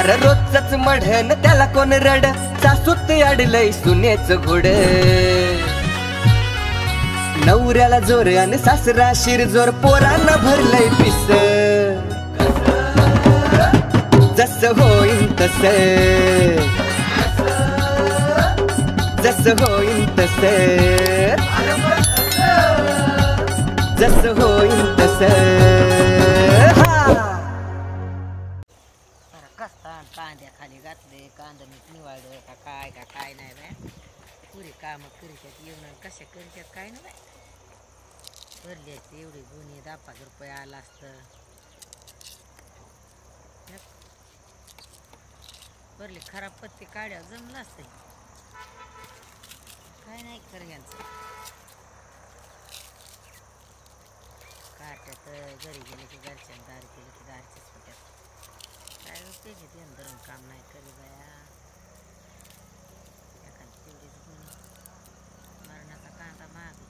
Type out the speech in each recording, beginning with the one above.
अरे रोजच मढन त्याला कोण रड सासूत अडलय सुनेच घोड नवऱ्याला जोर आणि सासरा शिरजोर पोरांना भरलंय पिस जस होईन तस जस होईन तस जस होईन तस कांद्या खाली घातले कांदा नीट निवाळलं का काय नाही बाय पुरी कामं करीतात येऊन कशा करीतात काय नाही बाय भरल्याची एवढी गुन्हे 10-5 रुपये आला असतं भरली खराब पत्ती काढ्या जमलं असतं काय नाही खरं यांचं काट्यात घरी गेले की घरच्या दारी केले की दारचीच होत्यात काय त्याचे ते धरून काम नाही करे बाया एखादी तेवढीच गुण मरणाचा कांदा महाग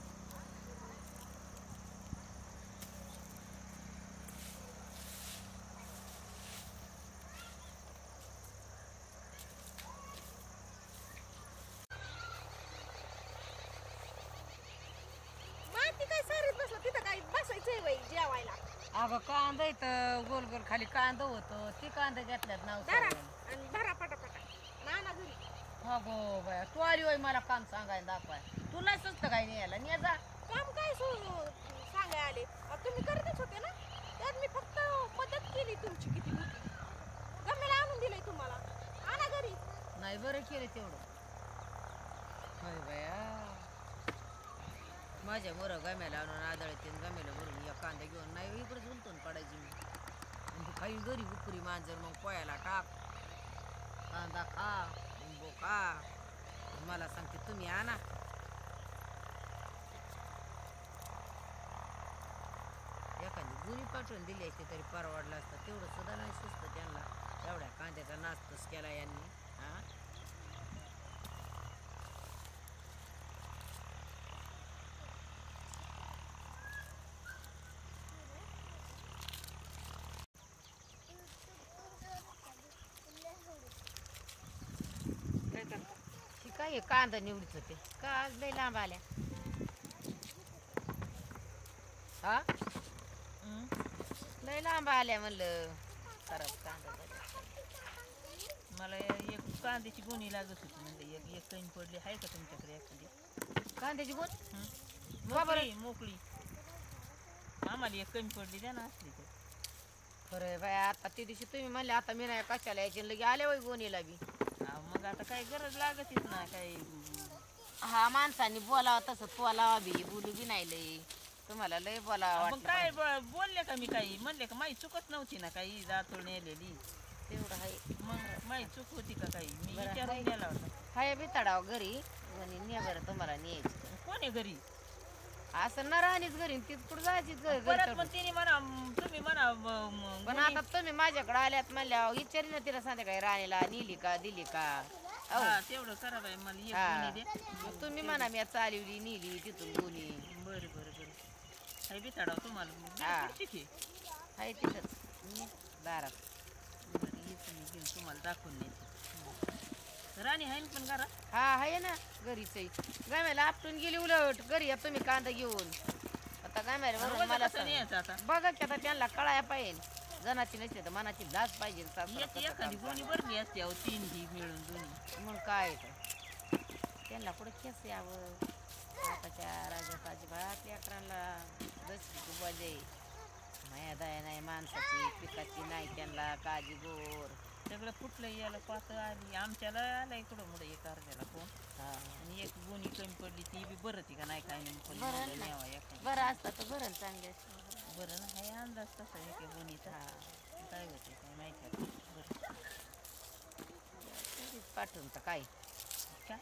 अगं कांदा इथं गोल गोल खाली कांदा होतं ते कांदा घेतल्यात नाव अगो बाया तू आली होय मला काम सांगायला दाखवाय तुला सुचतं काय नाही यायला ने जा काम काय सांगाय आले तुम्ही करतच होते ना त्यात मी फक्त मदत केली तुमची किती मोठी गमेला आणून दिलंय तुम्हाला आणा घरी नाही बरं केलं तेवढं होय बाया माझ्या मोर गम्याला आणून आदळते गम्याला भरून या कांदा घेऊन नाही इकडे झुलतून पडायची मी काही घरी उकरी मांजर मग पोयाला टाक कांदा खा लिंबू खा मला सांगते तुम्ही आणा एखादी गुणी पाठवून दिली असते तरी परवडलं असतं तेवढं सुद्धा नाही सुचतं त्यांना एवढ्या कांद्याचा नास्तच केला यांनी हा काय कांदा निवडत होते का आज लय लांब आल्या हा लय लांब आल्या म्हणलं खराब कांदा मला एक कांद्याची गोणी लागत होती म्हणजे एक कणी पडली आहे का तुमच्याकडे एखादी कांद्याची गोण मोकळी आम्हाला एक कणी पडली द्या ना असली तर खरं बाय आता ते दिवशी तुम्ही म्हणले आता मी नाही कशाला यायचे लगे आले वय गोणीला बी मग आता काही गरज लागतच ना काही हा माणसांनी बोलावं तसं बोलावा बी बोलू बी नाही लय तुम्हाला लय बोलावं मग काय बोलले का मी काही म्हणले का माही चुकत नव्हती ना काही जातोड नेलेली तेवढं आहे मग माही चूक होती का काही मी विचारून गेला होता हाय बी तडाव घरी म्हणे ने बरं तुम्हाला न्यायची कोण आहे घरी असं ना राहणीच घरी ती कुठं जायचीच परत मग तिने म्हणा तुम्ही म्हणा पण आता तुम्ही माझ्याकडे आल्यात म्हणल्या विचारी ना तिला संध्याकाळी राणीला नेली का दिली का तेवढं करा बाई मला एक मग तुम्ही म्हणा मी चालवली नेली तिथून गुणी बरं बरं बरं हाय बी तडाव तुम्हाला हाय तिथंच दारात बरं येतो मी घेऊन तुम्हाला दाखवून द्यायचं राणी आहे ना पण घरात हा आहे ना घरीच आहे गाम्याला आपटून गेली उलट घरी या तुम्ही कांदा घेऊन आता गाम्याला बरोबर मला आता बघा की आता त्यांना कळाया पाहिजे जनाची नसते तर मनाची लाज पाहिजे एखादी गोणी भरली असते अहो 3 घी मिळून दोन्ही मग काय त्यांना कुठं खेस यावं आताच्या राजाची भात लेकरांना जशी बजे माया दया नाही माणसाची पिकाची नाही त्यांना काळजी गोर सगळं फुटलं याला पातळ आली आमच्याला आला इकडं मोठं एक अर्ध्याला कोण आणि एक गोणी कमी पडली ती बी बरं ती का नाही काय नाही न्यावा बरं असतं तर बरं चांगले बरं ना हे अंदाज तसा एक गोणीचा काय होते काय माहिती बरं पाठवून तर काय काय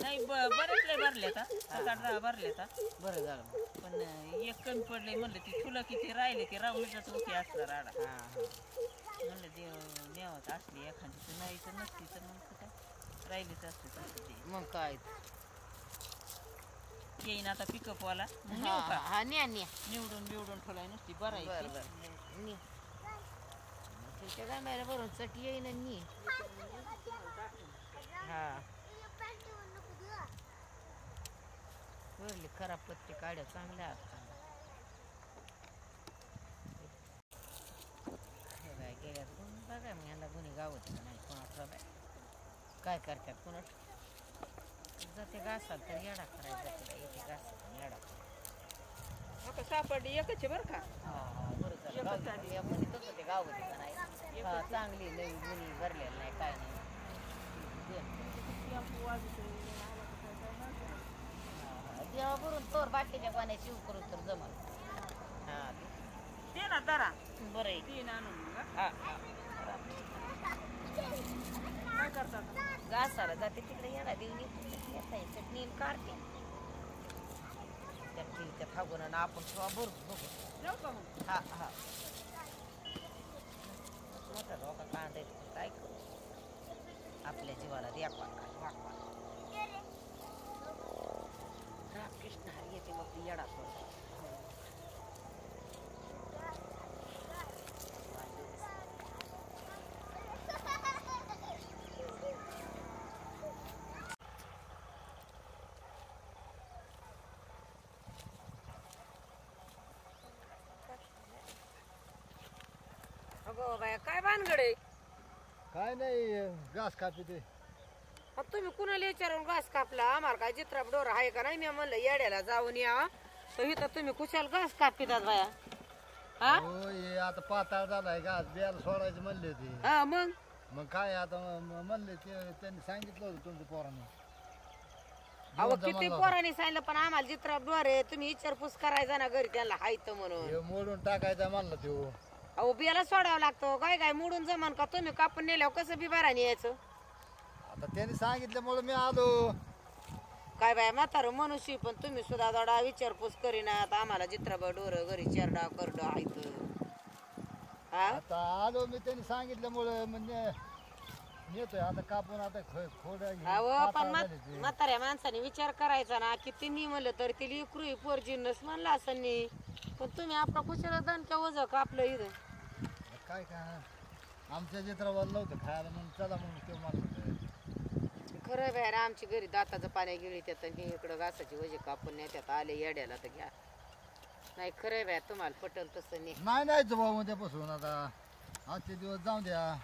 नाही बरेच लय भरले आता 7-8 भरले आता बरं झालं पण एक कमी पडले म्हणलं ती फुलं किती राहिले की रावणीचाच ओके असला राडा म्हणलं देव न्यावत असली एखादी तर नाही तर नसती तर मग काय राहिलीच असते तसं ते मग काय येईन आता पिकअपवाला हा न्या न्या निवडून ठेवलाय नुसती बरं न्या तुमच्या गामायला भरून चट येईन आणि नी. हा वरली खराब पत्ती काढ्या चांगल्या असतात. हे बाय गेल्यात गुण बघा मग ह्याला गुन्हे गावत नाही कोणाचा बाय काय करतात कोणाच जाते घासाल तर येडा करायचा येते घासाल येडा आता सापडली एकच आहे बरं का. बरोबर तसं ते गावत का नाही. हा चांगली नवी गुन्हे भरलेलं नाही काय नाही. देवा भरून तोर बाकीच्या पाण्या शिव करून तर जमल. हा ते ना जरा बरं आहे. तीन आणून मग, हा काय करतात घासाला जाते तिकडे येणार देऊन येता चटणी काढते त्यात हागून आणि आपण किंवा भरून बघू. जाऊ का मग. हा हा मोठा धोका कांदा काय करू आपल्या जीवाला द्यावा वाकवा रामकृष्ण हरी येते मग ती येडा सोडतो. अगो बाया काय भानगड आहे. काय नाही घास कापी ते. मग तुम्ही कुणाला विचारून घास कापला आम्हाला काय जित्राप डोर आहे का नाही. मी म्हणलं येड्याला जाऊन यावा तर इथं तुम्ही कुशाल घास कापितात बाया. हा हो हे आता पाताळ झालाय घास बियाला सोडायचं म्हणले होते. हा मग मग काय आता म्हणले ते त्यांनी सांगितलं होतं तुमच्या पोरांनी. अहो किती पोरांनी सांगितलं पण आम्हाला जित्राप डोर आहे तुम्ही विचारपूस करायचा ना घरी त्यांना हायत म्हणून. हे मोडून टाकायचा म्हणलं तो. अहो बियाला सोडावं लागतो काय काय मोडून जमान का तुम्ही कापून नेल्यावर कसं बिबाराने यायचं. आता त्यांनी सांगितल्यामुळे मी आलो. काय बाय म्हातारं मनुष्य पण तुम्ही सुद्धा थोडा विचारपूस करीनात आम्हाला जित्राबा डोर घरी चेरडा करड हायत. हा आता आलो मी त्यांनी सांगितल्यामुळे म्हणजे येतोय आता कापून आता खोड अहो पण म्हाताऱ्या माणसाने विचार करायचा ना की तिन्ही म्हणलं तर ती लिकरू पोर जिन्नस म्हणला असं नाही पण तुम्ही आपला कुशाला दणक्या वज कापलं इथं. काय काय आमच्या चित्रावर नव्हतं खायला म्हणून चला म्हणून ते म्हणलं. खरं बाहेर आमची घरी दाताचं पाण्या गिळी त्यात इकडं घासाची वजे कापून नेत्यात आले येड्याला तर घ्या. नाही खरं बाय तुम्हाला पटल तसं नाही. नाही नाहीच भाऊ उद्यापासून आता आजचे दिवस जाऊ द्या.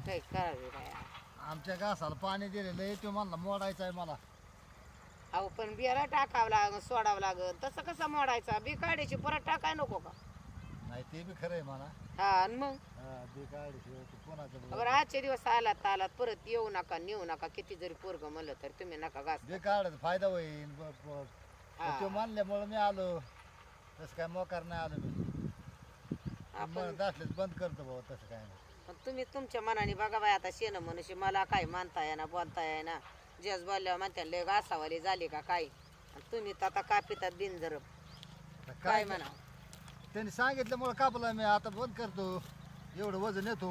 काय करावे बाया. आमच्या घासाला पाणी दिलेलं आहे तो म्हणला मोडायचं आहे मला. अहो पण बियाला टाकावं लागल सोडावं लागल तसं कसं मोडायचा बी काढायची परत टाकाय नको का. नाही ते बी खरं आहे मला. हा आणि मग बी काढल्याशिवाय ते कोणाचं बरं आजचे दिवस आलात आलात परत येऊ नका नेऊ नका किती जरी पोरग म्हणलं तर तुम्ही नका घास. बी काढत फायदा होईल. तो मानल्यामुळे मी आलो तसं काय मोकार नाही आलो मी. आपण असलेच बंद करतो भाऊ तसं काय नाही. पण तुम्ही तुमच्या मनाने बघा बाय आता शेण मनुष्य मला काय मानता येईना बोलता येईना जस बोलल्यावर म्हणते लय घासावाली झाली का काय आणि तुम्ही तर आता कापितात बिनजर आता काय म्हणा. त्यांनी सांगितल्यामुळे कापला मी आता बंद करतो एवढं वजन येतो.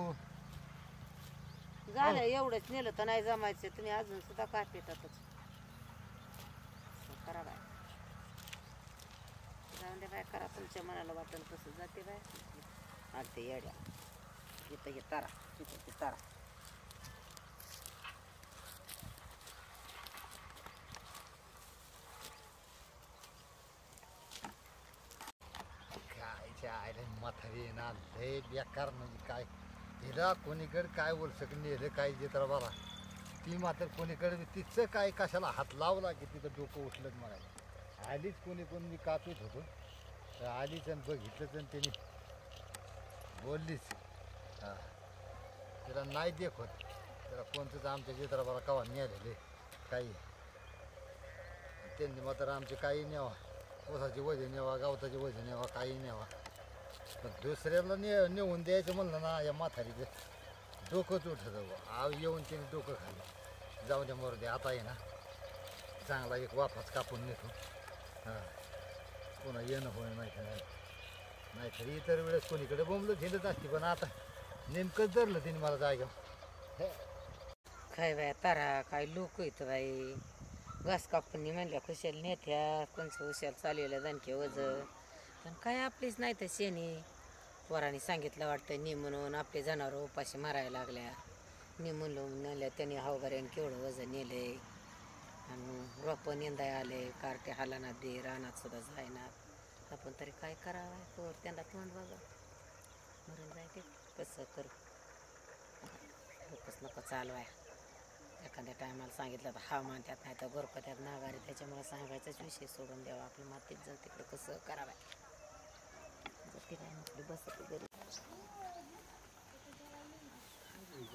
झालं एवढंच नेलं तर नाही जमायचं तुम्ही अजून सुद्धा कापितातच. करा बाय जाऊन दे बाय करा तुमच्या मनाला वाटलं कसं जाते बाय. आलते येड्या इथं हे तारा तिथं तारा. आयला म्हातारी ना लय बेकार म्हणजे काय तिला कोणीकडे काय बोलसक नेलं काय चित्र बघा ती मात्र कोणीकडे तिचं काय कशाला हात लावला की तिथं डोकं उठलं म्हणायला. आलीच कोणी मी कापीत होतो तर आलीच आणि बघितलंच आणि त्यांनी बोललीच. हां तिला नाही देख होत त्याला कोणतंच आमच्या चित्राबाला कवा नेलेले काही त्यांनी मात्र आमचे काही न्यावा ऊसाची वजन न्यावा गवताची वजन न्यावा काही न्यावा पण दुसऱ्याला नेऊन द्यायचं म्हणलं ना या म्हातारीचं डोकंच उठतं. आव येऊन तिने डोकं खाल्लं जाऊ द्या मरू द्या आता आहे ना चांगला एक वाफाच कापून नेतो. हां पुन्हा येणं होणं माहिती नाही नाहीतर इतर वेळेस कोणीकडे बोंबलं झेंडत असते पण आता नेमकंच धरलं तिने मला जाग्यावर. काय बाय तारा काय लोक येतं बाई घास कापून म्हणल्या खुशाल नेत्या कोणचं हुशाल चाललेलं दणके वज पण काय आपलीच नाही तर शेणी पोरांनी सांगितलं वाटतं नी म्हणून आपले जनावर उपाशी मारायला लागल्या. नी म्हणून नेल्या त्यांनी हावगाऱ्याने केवढं वजन नेलंय आणि रोपं नेंदाय आले कार्टे हालाना दे रानात सुद्धा जायनात. आपण तरी काय करावं तर त्यांना तोंड बघा मरून जायचे कसं कर डोकंच नको चालवाय. एखाद्या टायमाला सांगितलं तर हा मानतात नाही तर गोरखत्यात नागारी त्याच्यामुळे सांगायचाच विषय सोडून द्यावा. आपली मातीत जाऊ तिकडे कसं करावं ती काय म्हटली बस घरी.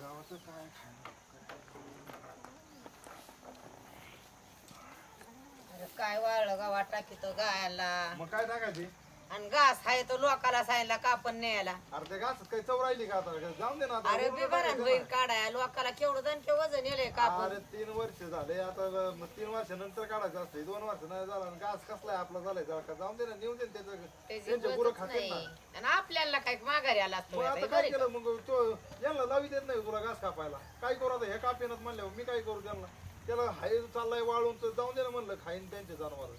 गावाचं काय अरे काय वाळलं गावात टाकीतो गायला मग काय टाकायचे? आणि घास आहे तो लोकाला सांगितला का आपण न्यायला. अरे ते घास काही चव राहिली का आता? जाऊन दे ना आता. अरे बिबारान होईल काढाय लोकाला केवढं दणके वजन नेलंय का आपण. अरे 3 वर्ष झाले आता. 3 वर्षानंतर काढायचं असते. 2 वर्ष नाही झाला आणि घास कसलाय आपला झालाय का? जाऊन दे ना नेऊन दे त्याचं त्यांचे गुरं खाते ना. आणि आपल्याला काय माघारी आला मग आता काय केलं मग तो यांना लावी देत नाही तुला घास कापायला. काय करू आता? हे कापेनच म्हणल्यावर मी काय करू त्यांना? त्याला हाय चाललाय वाळून तर जाऊन दे ना म्हणलं खाईन त्यांचे जनावर.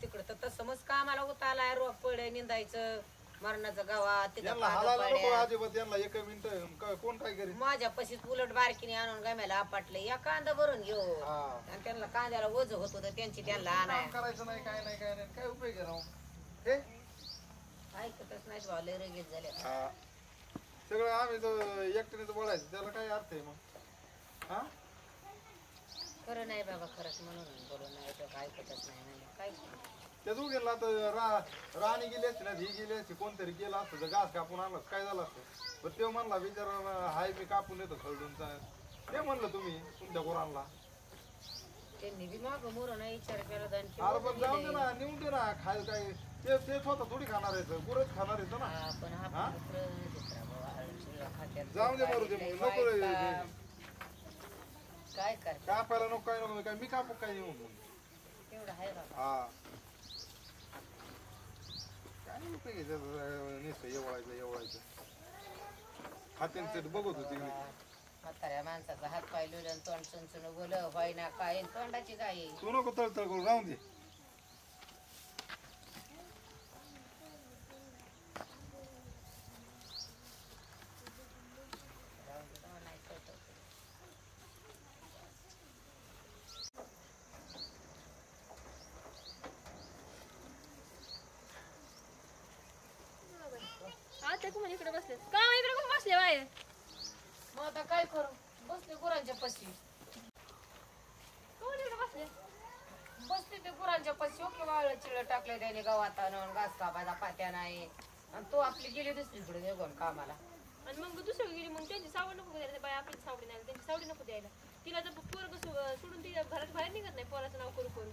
तिकडं तर तसं मग कामाला उतारलाय रोप पडे निंदायचं मरणाचं गावात यांना हालायला नको अजिबात. यांना 1 मिनिट कोण काय करेल? माझ्या पशीच उलट बारकीने आणून गम्याला आपटले या कांदा भरून घेऊ आणि त्यांना कांद्याला ओझ होत होतं त्यांची त्यांना आणाय. काम करायचं नाही काय नाही काय नाही काय उपयोग आहे राव? हे ऐकतच नाही भाऊ लय रगेच झाले. सगळं आम्ही तर एकट्याने बोलायचं त्याला काय अर्थ आहे मग? हा खरं नाही बाबा खरंच म्हणून बोलू नाही तर ऐकतच नाही म्हणजे काय त्या दोघींना आता राणी गेली असते ना ही गेली असते कोणतरी गेला असतं तर घास कापून आणला काय झालं असतं? पण ते म्हणला बिचारा हाय मी कापून येतो खरडून. ते म्हणलं तुम्ही तुमच्या गुरांना. त्यांनी बी मागं मोर नाही विचार केला अरे पण जाऊन दे ना नेऊन दे ना खायला. काय ते स्वतः थोडी खाणार आहे गुरच खाणार आहे ना. जाऊन दे मरू दे मग नको रे. काय कर कापायला नको काय नको काय मी कापू काय येऊन मग. तेवढं आहे बाबा. हा काय उपयोग आहे त्याचं? नुसतं एवढायचं खात्यान बघत होती मी. म्हाताऱ्या माणसाचा हात पाय लुलं तोंड चुनचुन बोल व्हाय ना काय तोंडाची काय. तू नको तळतळ करू राहून दे. आता कोण इकडे बसले का इकडे कोण बसले बाहेर. मग आता काय करू बसते गुरांच्या पशी. कोण इकडे बसले बसते ते गुरांच्या पशी ओके वाळलं चिळ टाकले त्याने गावात आणून घास कापायचा पात्या नाही आणि तो आपली गेली दुसरीकडे निघून कामाला. आणि मग दुसरं गेली मग त्यांची सावड नको द्यायला बाई आपली सावडी नाही त्यांची सावडी नको द्यायला. तिला जर पोरग सोडून ती घरात बाहेर निघत नाही पोराचं नाव करू करू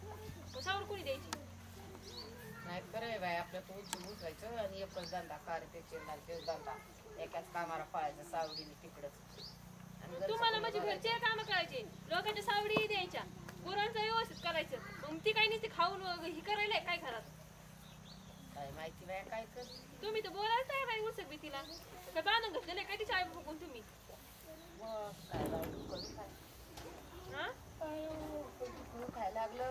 मग सावड कोणी द्यायची. नाही खरंय बाई आपल्या तो उचलायचं आणि एकच धंदा कार्याचे तेच धंदा एकाच कामाला पळायचं सावडीने तिकडंच. तुम्हाला म्हणजे घरचे काम करायचे लोकांच्या सावडी द्यायच्या गुरांचं व्यवस्थित करायचं. मग ती काही नाही खाऊन ही करायला काय घरात काय माहिती बाय काय कर. तुम्ही तर बोलायला तयार आहे उसक बी तिला काय बांधून घातलेलं काय तिच्या आई बघून तुम्ही. काय लावून करू काय काय लागलं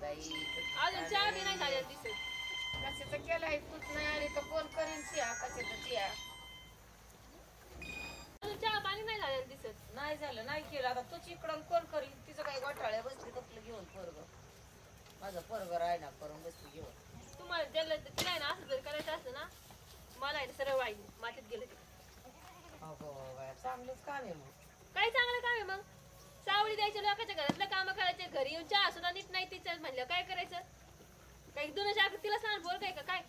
बाई. अजून चहा बी नाही झालेला दिसत. कशाचं केलंय तूच नाही आली तर कोण करीन चिया कशाचं चिया. अजून चहा पाणी नाही झालेलं दिसत. नाही झालं नाही केलं आता तूच इकडं कोण करीन. तिचं काही गोठाळ्या बसली तसलं घेऊन पोरग माझं पोरग रायना करून बसली घेऊन. तुम्हाला त्याला तिला आहे ना असं जर करायचं असतं ना मला आहे सरळ वाई मातीत गेलं ते. चांगलंच काम आहे मग. काय चांगलं काम आहे मग. सावळी द्यायच्या लोकांच्या घरातलं काम करायचे घरी येऊन चहा सुद्धा नीट नाही तिचं म्हणलं काय करायचं. काही दोन चार तिला सांग बोल काय का काय.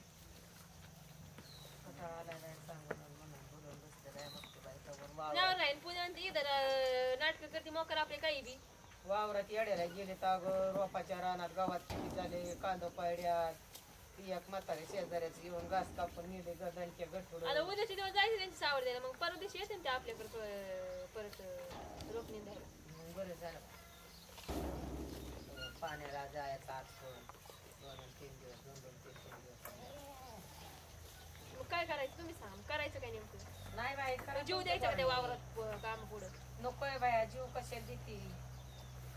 नावर राहील पुण्या इथं नाटक करते मोकर आपले काही बी. वावरात येड्याला गेले तर रोपाच्या रानात गावात किती झाले कांदा पायड्या एक म्हातारे शेजाऱ्याच घेऊन घास कापून नेले गणक्या गठुड. आता उद्याचे दिवस जायचे त्यांची सावड द्यायला मग परवा दिवशी येते ते आपल्याकडे परत रोपणी द्यायला. बरं झालं पाण्याला जायचं आज 2-3 दिवस 2-3 दिवस. मग काय करायचं तुम्ही सांग करायचं काय नेमकं. नाही बाई जीव द्यायचा का त्या वावरात काम पुढं. नकोय बाया जीव कशाला देते.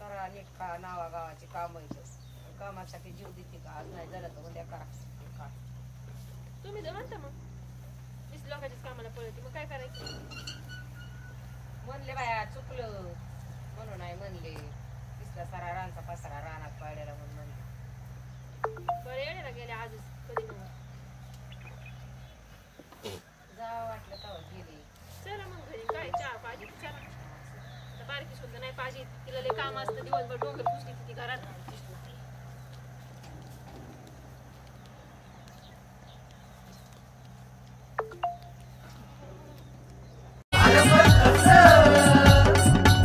करा नीट खा नावा गावाची काम येतं कामासाठी जीव देते का आज नाही झालं तर उद्या करा. तुम्ही तर म्हणता मग लोकांच्याच कामाला पळते मग काय करायचं. म्हणले बाया चुकलं म्हणून नाही म्हणले दिसला सारा रानचा पसारा रानात पाड्याला म्हणून म्हणले. बरं येण्याला गेले आजच कधी नव्हतं. जावं वाटलं तेव्हा गेले. चला मग घरी काय चहा पाहिजे चला. आता बारकी सुद्धा नाही पाहिजे तिला लय काम असतं दिवसभर डोंगर पुसली ती घरात.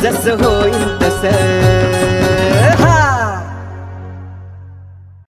जसं होईल तसं